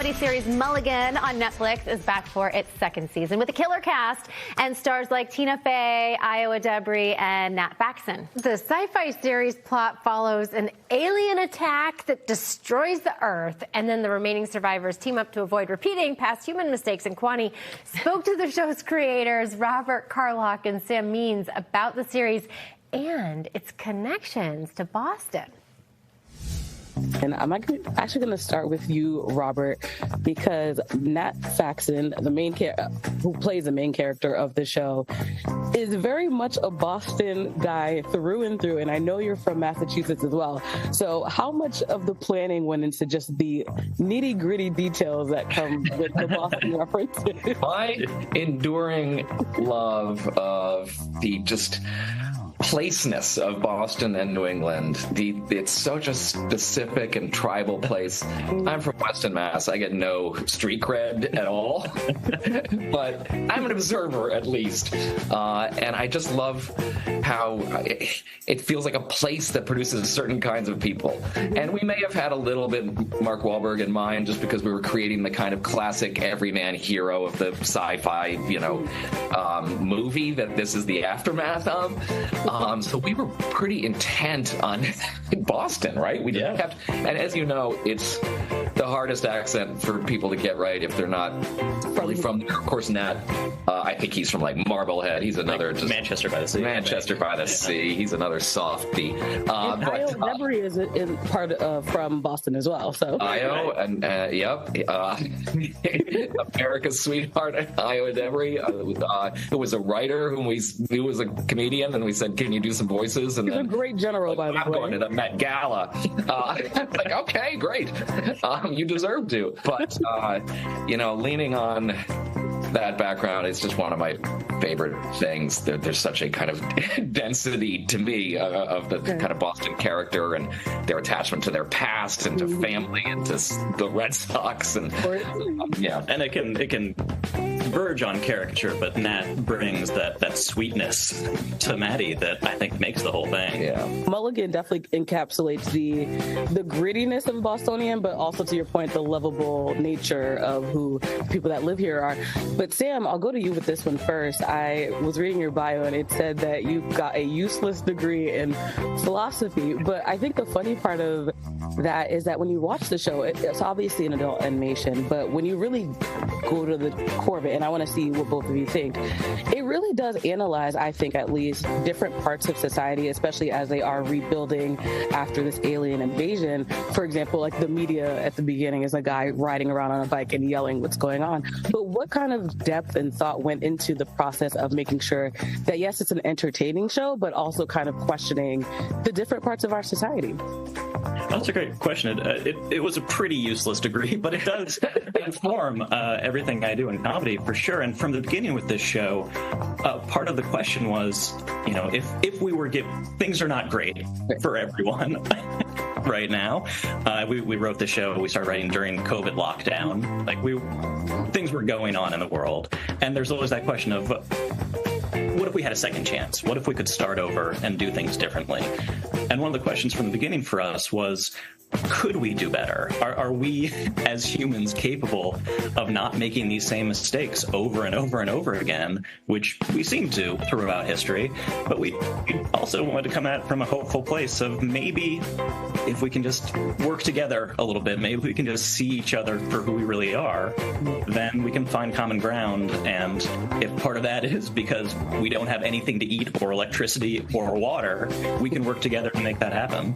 comedy series Mulligan on Netflix is back for its second season with a killer cast and stars like Tina Fey, Iowa Debris, and Nat Faxon. The sci-fi series plot follows an alien attack that destroys the Earth, and then the remaining survivors team up to avoid repeating past human mistakes. And Kwani spoke to the show's creators, Robert Carlock and Sam Means, about the series and its connections to Boston. And I'm actually going to start with you, Robert, because Nat Faxon, who plays the main character of the show, is very much a Boston guy through and through. And I know you're from Massachusetts as well. So how much of the planning went into just the nitty gritty details that come with the Boston references? My enduring love of the just placeness of Boston and New England. It's such a specific and tribal place. I'm from Weston, Mass. I get no street cred at all, but I'm an observer at least. And I just love how it feels like a place that produces certain kinds of people. And we may have had a little bit Mark Wahlberg in mind just because we were creating the kind of classic everyman hero of the sci-fi, movie that this is the aftermath of. So we were pretty intent on Boston, right? We didn't have to, and as you know, it's the hardest accent for people to get right if they're not really from there. Of course, Nat, I think he's from like Marblehead. He's another just Manchester by the Sea. Manchester by the Sea. He's another softie. Io Debris is in part from Boston as well. So Io and yep, America's sweetheart, Iowa Debris, who was a writer who was a comedian, and we said, "Can you do some voices?" And he's a great general, by the way. I'm going to the Met Gala. Like, okay, great. You deserve to. But, leaning on that background is just one of my favorite things. There's such a kind of density to me of the kind of Boston character and their attachment to their past and to family and to the Red Sox. And And it can verge on caricature, but Nat brings that sweetness to Maddie that I think makes the whole thing. Yeah. Mulligan definitely encapsulates the grittiness of Bostonian, but also, to your point, the lovable nature of who people that live here are. But Sam, I'll go to you with this one first. I was reading your bio and it said that you got a useless degree in philosophy, but I think the funny part of that is that when you watch the show, it's obviously an adult animation, but when you really go to the core of it, and I want to see what both of you think, it really does analyze, I think at least, different parts of society, especially as they are rebuilding after this alien invasion. For example, like the media at the beginning is a guy riding around on a bike and yelling what's going on. But what kind of depth and thought went into the process of making sure that, yes, it's an entertaining show, but also kind of questioning the different parts of our society? That's a great question. It was a pretty useless degree, but it does inform everything I do in comedy for sure. And from the beginning with this show, part of the question was, if we were things are not great for everyone right now. We wrote the show. We started writing during COVID lockdown. Things were going on in the world, and there's always that question of, what if we had a second chance? What if we could start over and do things differently? And one of the questions from the beginning for us was, could we do better? Are we as humans capable of not making these same mistakes over and over and over again, which we seem to throughout history? But we also wanted to come at it from a hopeful place of maybe if we can just work together a little bit, maybe we can just see each other for who we really are, then we can find common ground. And if part of that is because we don't have anything to eat or electricity or water, we can work together to make that happen.